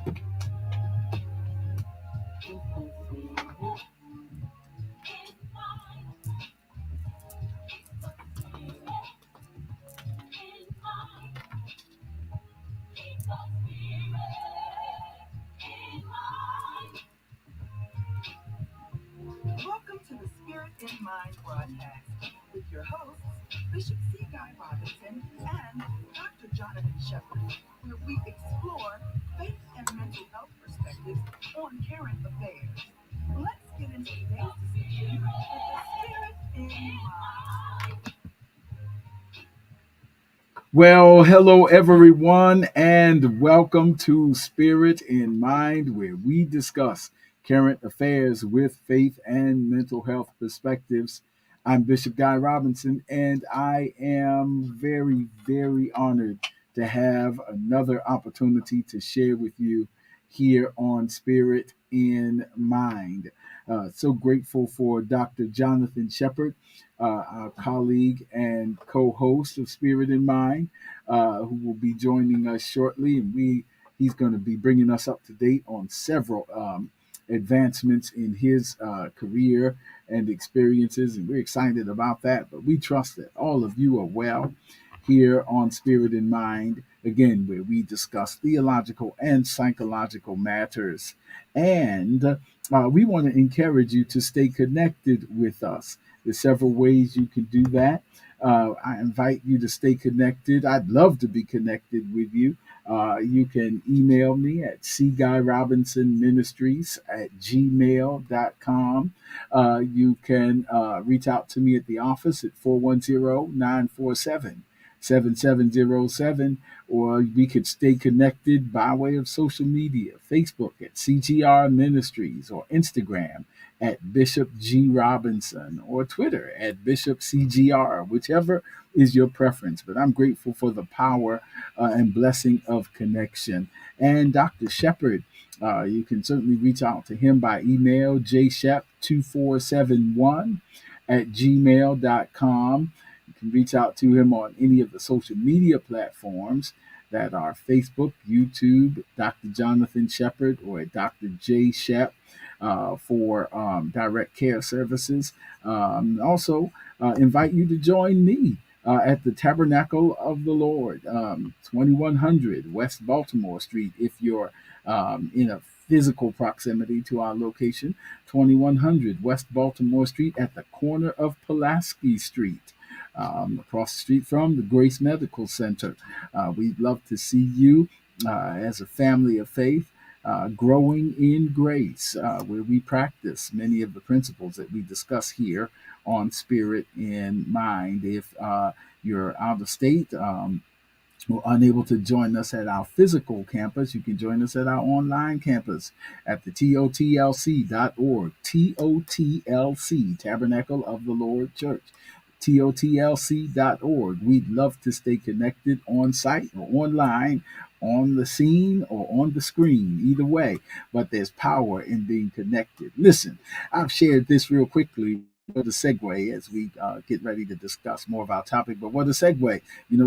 Welcome to the Spirit in Mind broadcast with your hosts, Bishop C. Guy Robinson and Dr. Jonathan Shepard, where we explore faith and mental health perspectives on current affairs. Let's get into today's discussion with the Spirit in Mind. Well, hello everyone, and welcome to Spirit in Mind, where we discuss current affairs with faith and mental health perspectives. I'm Bishop Guy Robinson, and I am very, very honored to have another opportunity to share with you here on Spirit in Mind. So grateful for Dr. Jonathan Shepard, our colleague and co-host of Spirit in Mind, who will be joining us shortly, and he's going to be bringing us up to date on several advancements in his career and experiences, and we're excited about that. But we trust that all of you are well here on Spirit in Mind, again, where we discuss theological and psychological matters. And we want to encourage you to stay connected with us. There's several ways you can do that. I invite you to stay connected. I'd love to be connected with you. You can email me at cguyrobinson.ministries at gmail.com. You can reach out to me at the office at 410-947-7707, or we could stay connected by way of social media, Facebook at CGR Ministries, or Instagram at Bishop G. Robinson, or Twitter at Bishop CGR, whichever is your preference. But I'm grateful for the power and blessing of connection. And Dr. Shepard, you can certainly reach out to him by email, jshep2471 at gmail.com. You can reach out to him on any of the social media platforms that are Facebook, YouTube, Dr. Jonathan Shepard, or Dr. J. Shep for direct care services. Also, invite you to join me at the Tabernacle of the Lord, 2100 West Baltimore Street, if you're in a physical proximity to our location, 2100 West Baltimore Street at the corner of Pulaski Street. Across the street from the Grace Medical Center. We'd love to see you as a family of faith, growing in grace, where we practice many of the principles that we discuss here on Spirit in Mind. If you're out of state, or unable to join us at our physical campus, you can join us at our online campus at the totlc.org, TOTLC, Tabernacle of the Lord Church. TOTLC.org. We'd love to stay connected on site or online, on the scene or on the screen, either way. But there's power in being connected. Listen, I've shared this real quickly. What a segue as we get ready to discuss more of our topic. But what a segue.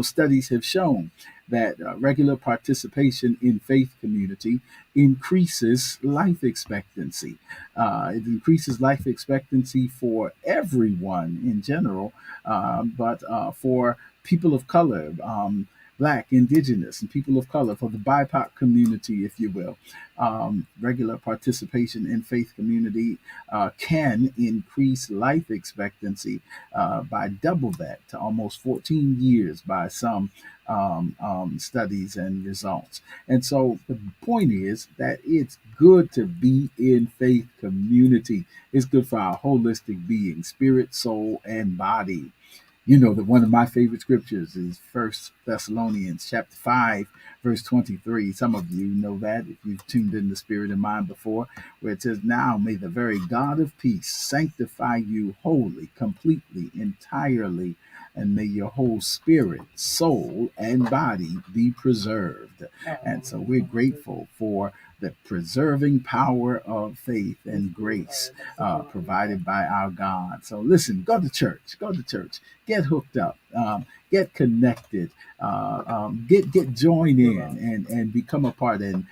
Studies have shown that regular participation in faith community increases life expectancy. It increases life expectancy for everyone in general, but for people of color, Black, Indigenous, and people of color, for the BIPOC community, if you will. Regular participation in faith community can increase life expectancy by double that, to almost 14 years by some studies and results. And so the point is that it's good to be in faith community. It's good for our holistic being, spirit, soul, and body. You know that one of my favorite scriptures is First Thessalonians chapter 5, verse 23. Some of you know that if you've tuned in the Spirit in Mind before, where it says, "Now may the very God of peace sanctify you wholly, completely, entirely, and may your whole spirit, soul, and body be preserved. And so we're grateful for the preserving power of faith and grace provided by our God. So listen, go to church, get hooked up, get connected, get joined in, and become a part and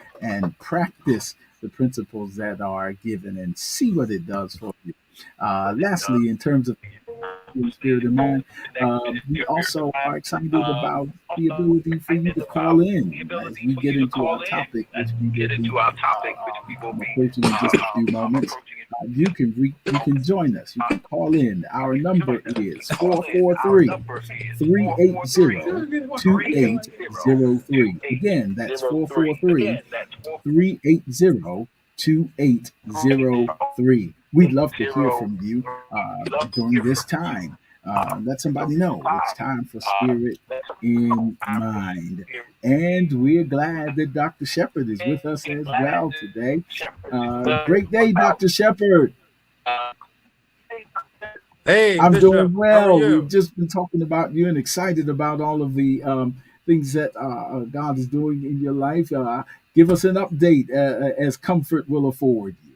practice the principles that are given and see what it does for you. Lastly, in terms of spirit and mind. We also are excited about the ability for you to call in as we get into our topic, which we will be approaching in just a few moments. You can join us. You can call in. Our number is 443-380-2803. Again, that's 443-380-2803. We'd love to hear from you during this time. Let somebody know it's time for Spirit in Mind. And we're glad that Dr. Shepherd is with us as well today. Great day, Dr. Shepherd. Hey, I'm Bishop, doing how are well. We've you? just been talking about you and excited about all of the things that God is doing in your life. Give us an update as comfort will afford you.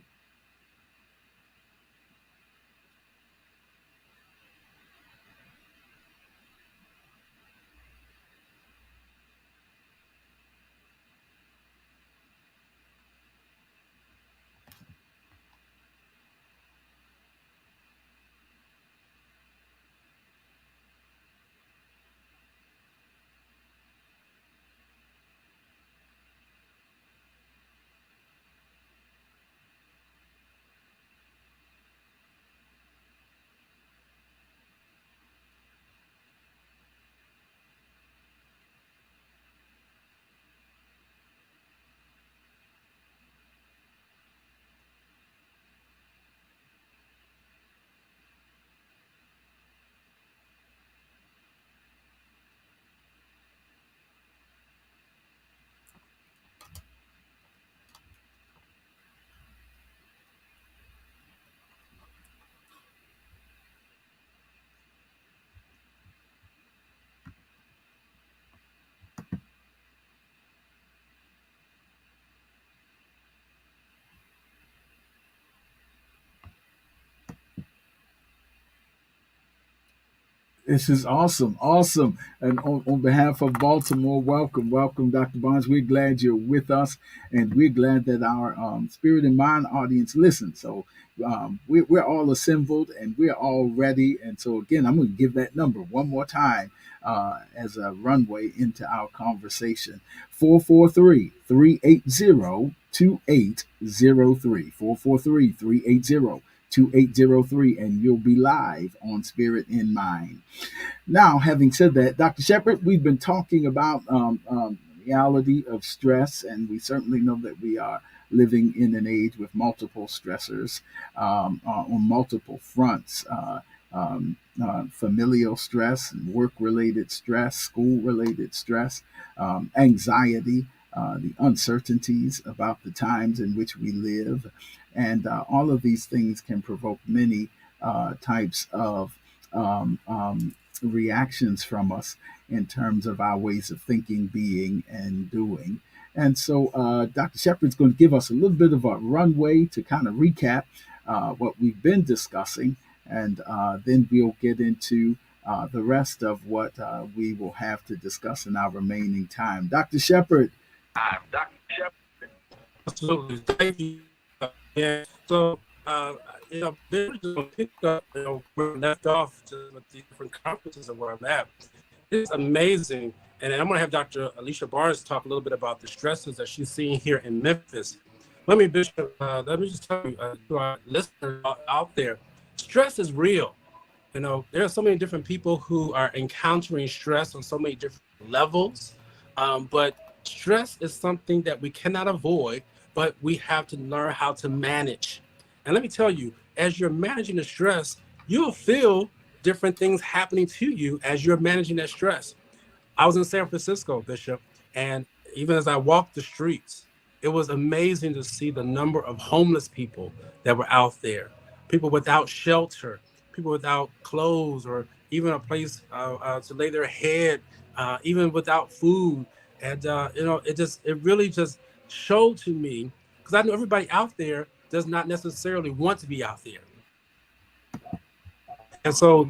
This is awesome, awesome. And on behalf of Baltimore, welcome, welcome, Dr. Barnes. We're glad you're with us, and we're glad that our Spirit and Mind audience listens. So we're all assembled and we're all ready. And so, again, I'm going to give that number one more time as a runway into our conversation: 443-380-2803. 443-380-2803, and you'll be live on Spirit in Mind. Now, having said that, Dr. Shepard, we've been talking about reality of stress, and we certainly know that we are living in an age with multiple stressors on multiple fronts. Familial stress, work related stress, school related stress, anxiety, the uncertainties about the times in which we live. And all of these things can provoke many types of reactions from us in terms of our ways of thinking, being, and doing. And so Dr. Shepard's going to give us a little bit of a runway to kind of recap what we've been discussing, and then we'll get into the rest of what we will have to discuss in our remaining time. Dr. Shepard. Absolutely. Thank you. Yeah. So, Bishop just gonna pick up, where we left off to with the different conferences and where I'm at. It's amazing. And I'm going to have Dr. Alicia Barnes talk a little bit about the stresses that she's seeing here in Memphis. Bishop, let me just tell you, to our listeners out there, stress is real. There are so many different people who are encountering stress on so many different levels. But stress is something that we cannot avoid, but we have to learn how to manage. And let me tell you, as you're managing the stress, you'll feel different things happening to you as you're managing that stress. I was in San Francisco, Bishop, and even as I walked the streets, it was amazing to see the number of homeless people that were out there, people without shelter, people without clothes or even a place to lay their head, even without food. And it really just showed to me, because I know everybody out there does not necessarily want to be out there. And so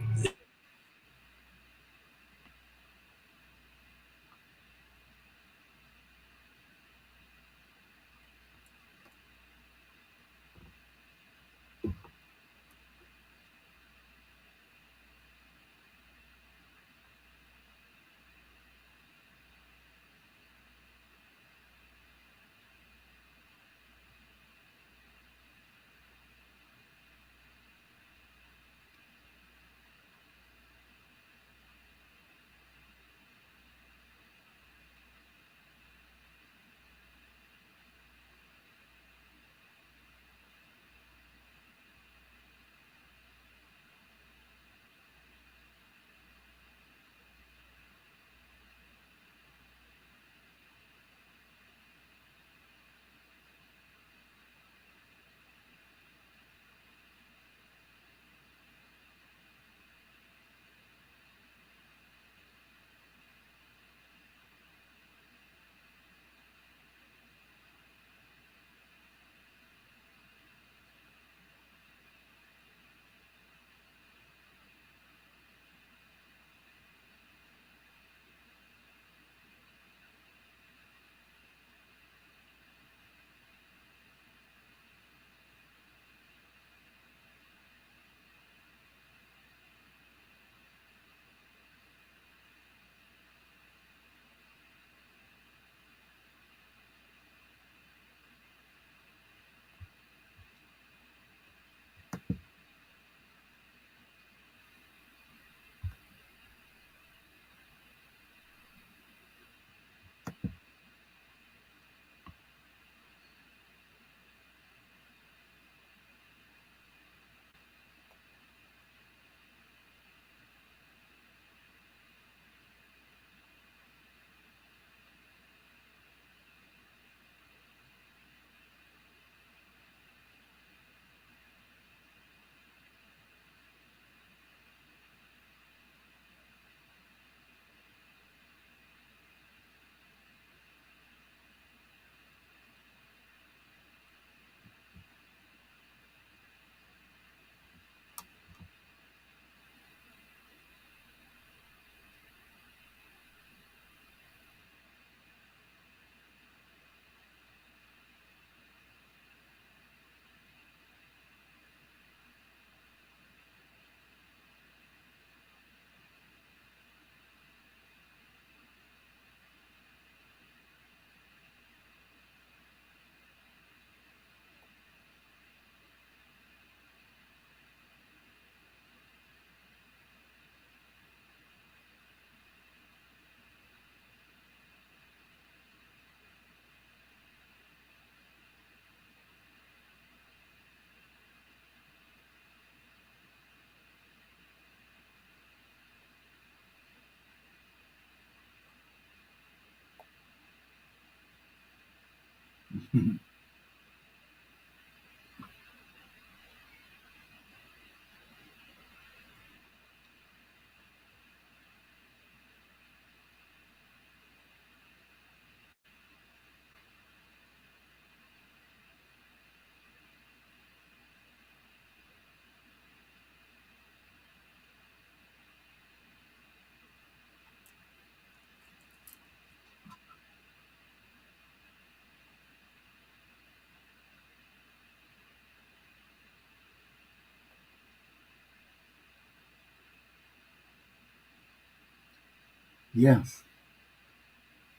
Yes.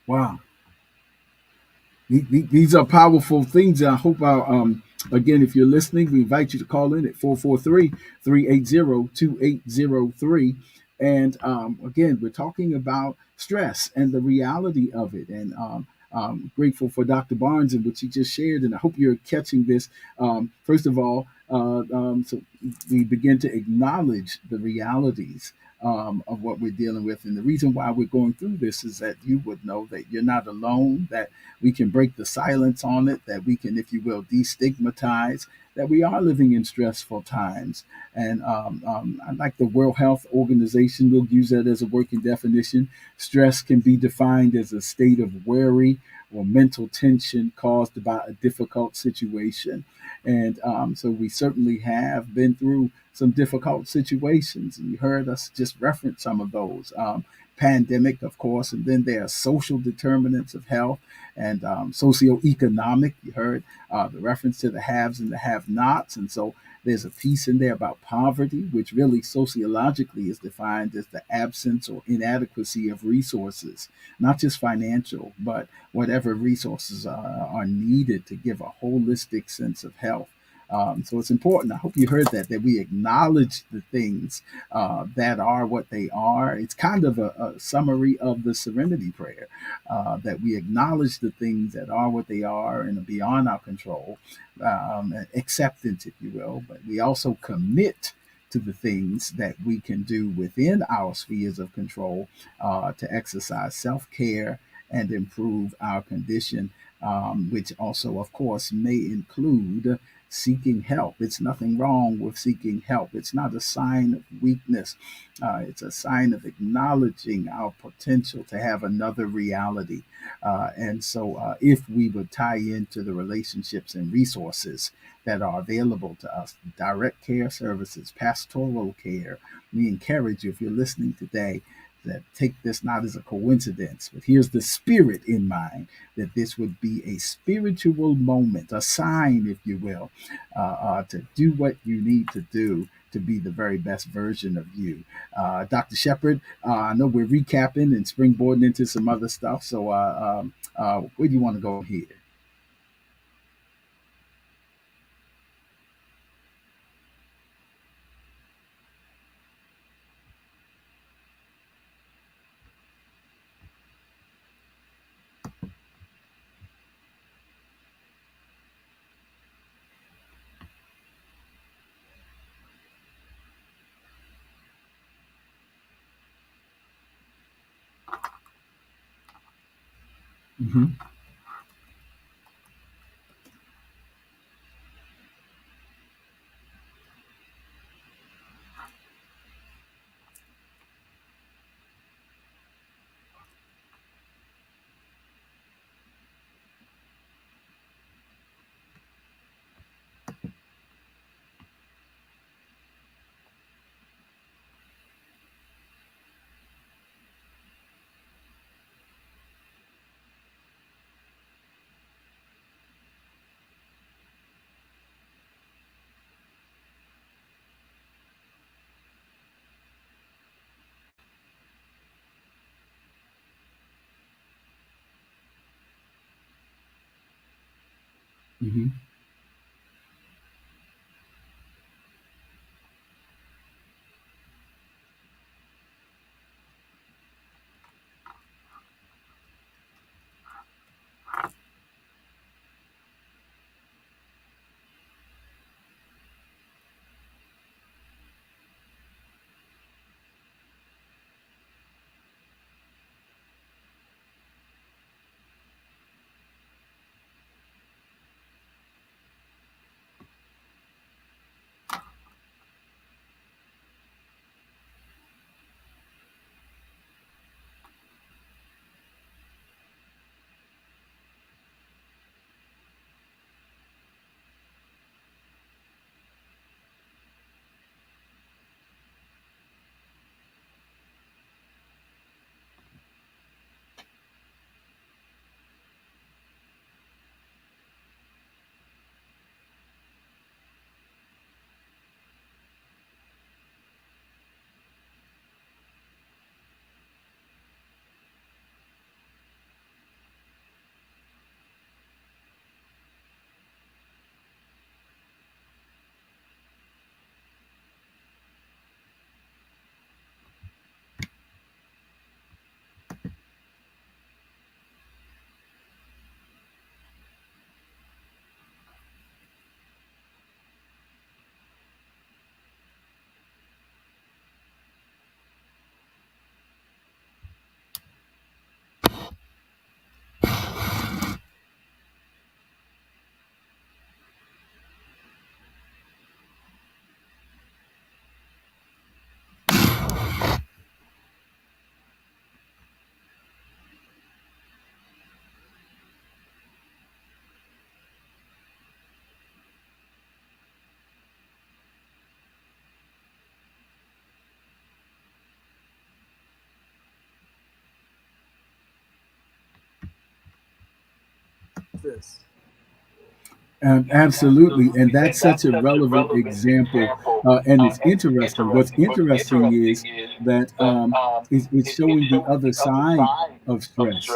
Wow. These are powerful things. I hope again, if you're listening, we invite you to call in at 443-380-2803. And again, we're talking about stress and the reality of it. And grateful for Dr. Barnes and what she just shared. And I hope you're catching this. First of all, so we begin to acknowledge the realities of what we're dealing with. And the reason why we're going through this is that you would know that you're not alone, that we can break the silence on it, that we can, if you will, destigmatize that we are living in stressful times. And I like the World Health Organization, we'll use that as a working definition. Stress can be defined as a state of worry or mental tension caused by a difficult situation. And so we certainly have been through some difficult situations. And you heard us just reference some of those. Pandemic, of course, and then there are social determinants of health and socioeconomic. You heard the reference to the haves and the have-nots, and so there's a piece in there about poverty, which really sociologically is defined as the absence or inadequacy of resources, not just financial, but whatever resources are needed to give a holistic sense of health. So it's important. I hope you heard that we acknowledge the things that are what they are. It's kind of a summary of the Serenity Prayer, that we acknowledge the things that are what they are and are beyond our control, acceptance, if you will, but we also commit to the things that we can do within our spheres of control to exercise self care and improve our condition, which also, of course, may include seeking help. It's nothing wrong with seeking help. It's not a sign of weakness. It's a sign of acknowledging our potential to have another reality. And so, if we would tie into the relationships and resources that are available to us, direct care services, pastoral care, we encourage you, if you're listening today, that take this not as a coincidence, but here's the spirit in mind, that this would be a spiritual moment, a sign, if you will, to do what you need to do to be the very best version of you. Dr. Shepherd, I know we're recapping and springboarding into some other stuff, so where do you want to go here? Mm-hmm. Mm-hmm. this. Absolutely, and that's such a relevant example, and it's interesting. What's interesting is that it's showing the other side of stress.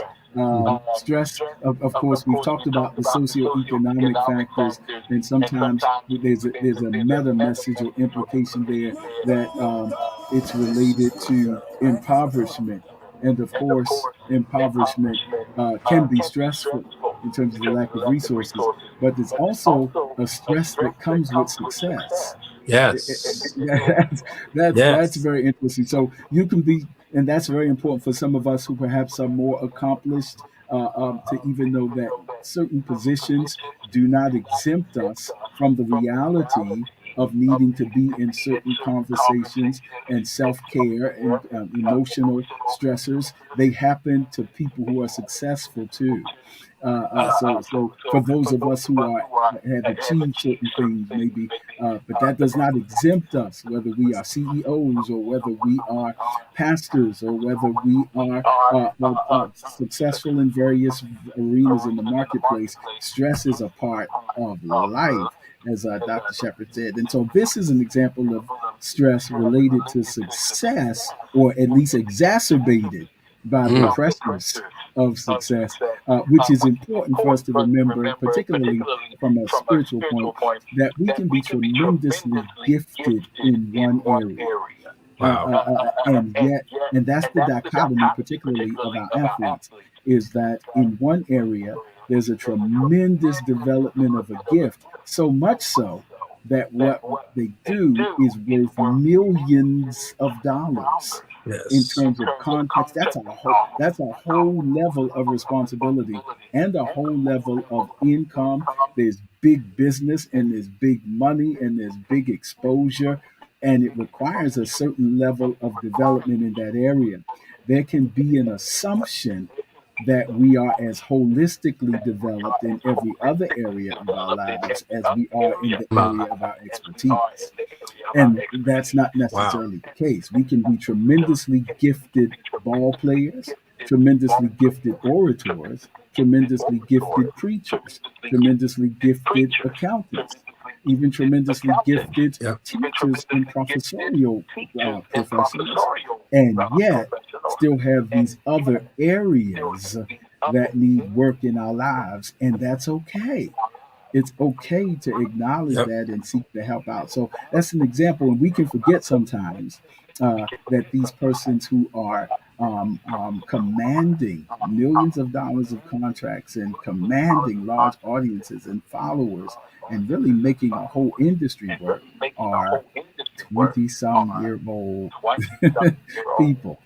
Stress, of course, we've talked about the socioeconomic factors, and sometimes there's a meta message or implication there that it's related to impoverishment, and of course, impoverishment can be stressful in terms of the lack of resources, but there's also a stress that comes with success. Yes. That's, that's Yes. very interesting. So you can be, and that's very important for some of us who perhaps are more accomplished, to even know that certain positions do not exempt us from the reality of needing to be in certain conversations and self-care and emotional stressors. They happen to people who are successful too. So for those of us who are have achieved certain things, maybe, but that does not exempt us, whether we are CEOs or whether we are pastors or whether we are successful in various arenas in the marketplace. Stress is a part of life, as Dr. Shepard said. And so this is an example of stress related to success, or at least exacerbated by the Mm. pressures of success, which is important for us to remember, particularly from a spiritual point, that we can be tremendously gifted in one area. Wow. And yet, and that's the dichotomy, particularly of our athletes, is that in one area, there's a tremendous development of a gift, so much so that what they do is worth millions of dollars in Yes. terms of context. That's a whole level of responsibility and a whole level of income. There's big business and there's big money and there's big exposure, and it requires a certain level of development in that area. There can be an assumption that we are as holistically developed in every other area of our lives as we are in the area of our expertise. And that's not Wow. necessarily the case. We can be tremendously gifted ball players, tremendously gifted orators, tremendously gifted preachers, tremendously gifted accountants, even tremendously gifted Yeah. teachers and professorial professionals, and yet still have these other areas that need work in our lives, and that's okay. It's okay to acknowledge Yep. that and seek to help out. So that's an example, and we can forget sometimes that these persons who are commanding millions of dollars of contracts and commanding large audiences and followers and really making a whole industry work are 20 some year old people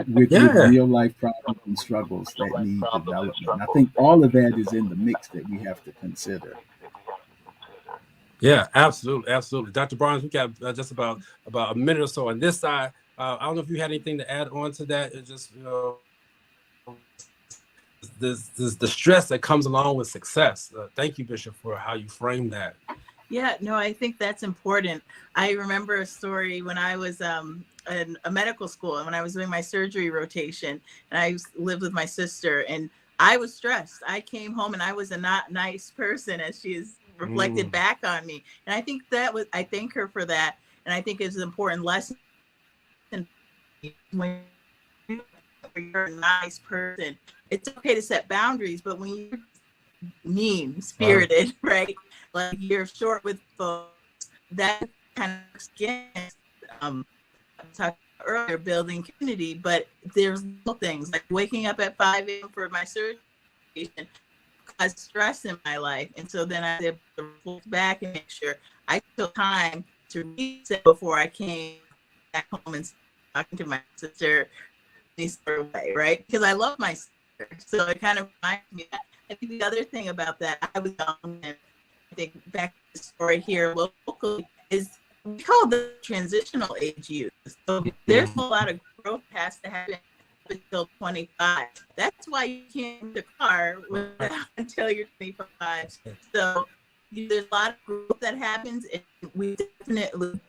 with Yeah. real life problems and struggles that need development. And I think all of that is in the mix that we have to consider. Yeah. Absolutely. Absolutely. Dr. Barnes, we got just about a minute or so on this side. I don't know if you had anything to add on to that. It's just, this the stress that comes along with success. Thank you, Bishop, for how you frame that. Yeah, no, I think that's important. I remember a story when I was in a medical school and when I was doing my surgery rotation, and I lived with my sister, and I was stressed. I came home and I was a not nice person, as she has reflected back on me. And I think I thank her for that. And I think it's an important lesson when you're a nice person. It's okay to set boundaries, but when you're mean spirited, right? Like you're short with folks, that kind of against I talked earlier, building community, but there's little things like waking up at 5 a.m. for my surgery caused stress in my life. And so then I was able to look back and make sure I took time to reset before I came back home and talking to my sister this way, right? Because I love my sister. So it kind of reminds me that. I think the other thing about that, I was young, and I think back to the story here locally, is we call the transitional age youth. So there's a lot of growth has to happen until 25. That's why you can't get a car until you're 25. So there's a lot of growth that happens, and we definitely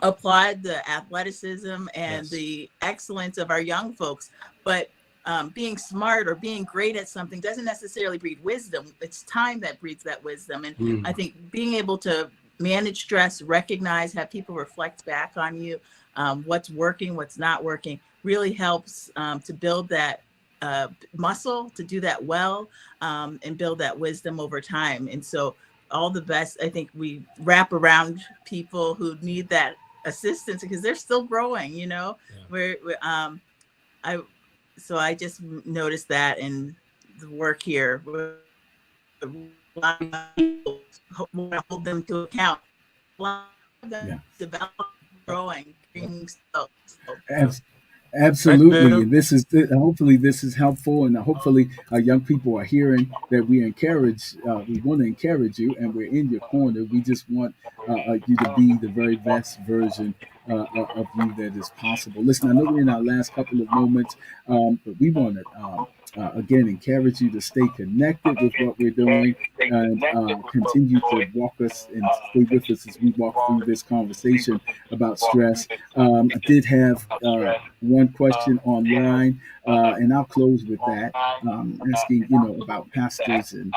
applaud the athleticism and the excellence of our young folks. But being smart or being great at something doesn't necessarily breed wisdom. It's time that breeds that wisdom. And I think being able to manage stress, recognize, have people reflect back on you, what's working, what's not working, really helps to build that muscle to do that well, and build that wisdom over time. And so all the best, I think we wrap around people who need that assistance because they're still growing, you know. I just noticed that in the work here, a lot of people want to hold them to account. A lot of them develop, growing, so. Absolutely. And this is hopefully this is helpful, and hopefully young people are hearing that we encourage. We want to encourage you, and we're in your corner. We just want you to be the very best version of you that is possible. Listen, I know we're in our last couple of moments, but we want to again encourage you to stay connected with what we're doing and continue to walk us and stay with us as we walk through this conversation about stress. I did have one question online, and I'll close with that, asking, about pastors and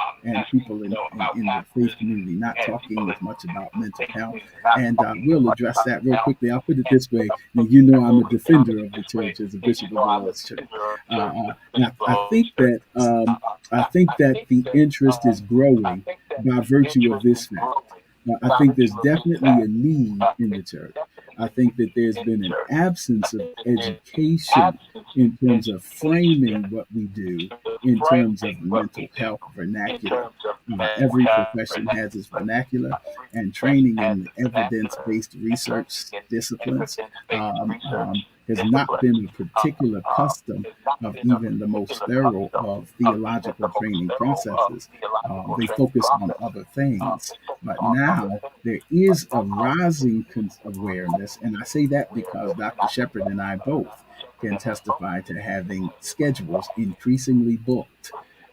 people in the faith community not talking as much about mental health. And we'll address that real quickly. I'll put it this way. I'm a defender of the church as a bishop of the Lord's church. And I think that the interest is growing by virtue of this fact. I think there's definitely a need in the church. I think that there's been an absence of education in terms of framing what we do in terms of mental health vernacular. Every profession has its vernacular, and training in evidence-based research disciplines has not been a particular custom of even the most thorough of theological training processes. They focus on other things. But now there is a rising awareness, and I say that because Dr. Shepherd and I both can testify to having schedules increasingly booked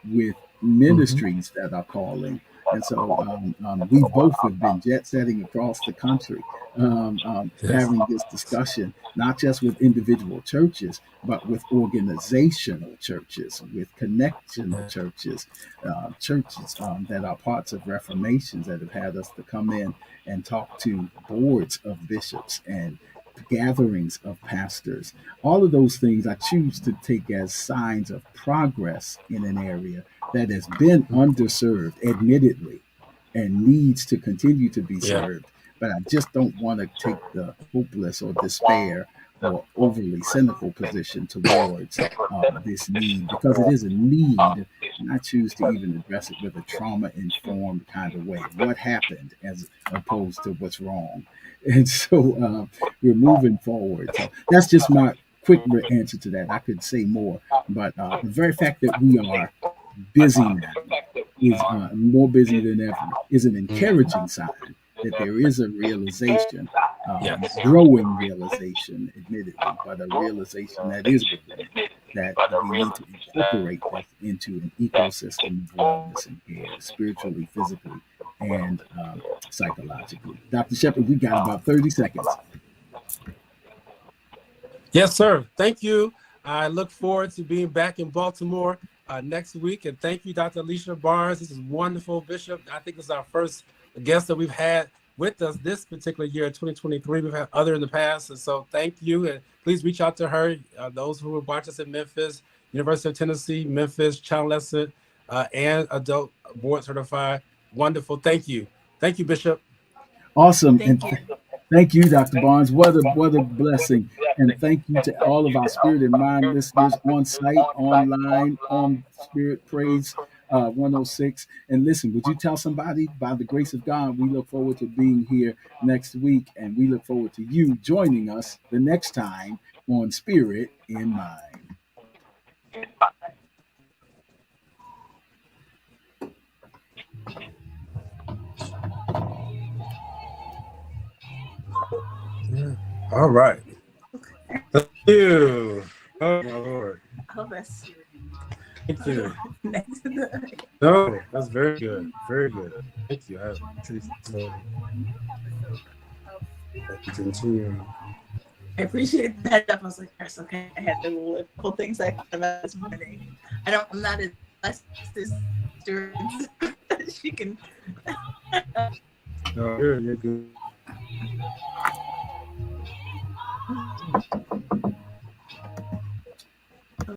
with ministries that are calling. And so we both have been jet setting across the country, having this discussion, not just with individual churches, but with organizational churches, with connectional churches, churches that are parts of reformations that have had us to come in and talk to boards of bishops and gatherings of pastors. All of those things I choose to take as signs of progress in an area that has been underserved, admittedly, and needs to continue to be served. But I just don't want to take the hopeless or despair or overly cynical position towards this need, because it is a need, and I choose to even address it with a trauma-informed kind of way. What happened as opposed to what's wrong. And so we're moving forward. So that's just my quick answer to that. I could say more, but the very fact that we are busy now, is more busy than ever, is an encouraging sign that there is a realization, growing realization, admittedly, but a realization that is growing, that we need to incorporate this into an ecosystem of wellness and care, spiritually, physically, and psychologically. Dr. Shepherd, we got about 30 seconds. Yes, sir. Thank you. I look forward to being back in Baltimore next week. And thank you, Dr. Alicia Barnes. This is wonderful, Bishop. I think this is our first guest that we've had with us this particular year, 2023. We've had other in the past. And so thank you. And please reach out to her. Those who will watch us in Memphis, University of Tennessee, Memphis, Child Lesson, and adult board certified. Wonderful. Thank you. Thank you, Bishop. Awesome. Thank you, Dr. Barnes. What a blessing. And thank you to all of our Spirit and Mind listeners on site, online, on Spirit Praise 106. And listen, would you tell somebody, by the grace of God, we look forward to being here next week, and we look forward to you joining us the next time on Spirit in Mind. All right. Thank you. Oh, my Lord. Oh, that's Thank you. No, that's very good. Very good. Thank you. I continue. I appreciate that. I was like, yes, okay. I had the couple things I thought about this morning. I'm not as blessed as students. She can. No, you're good.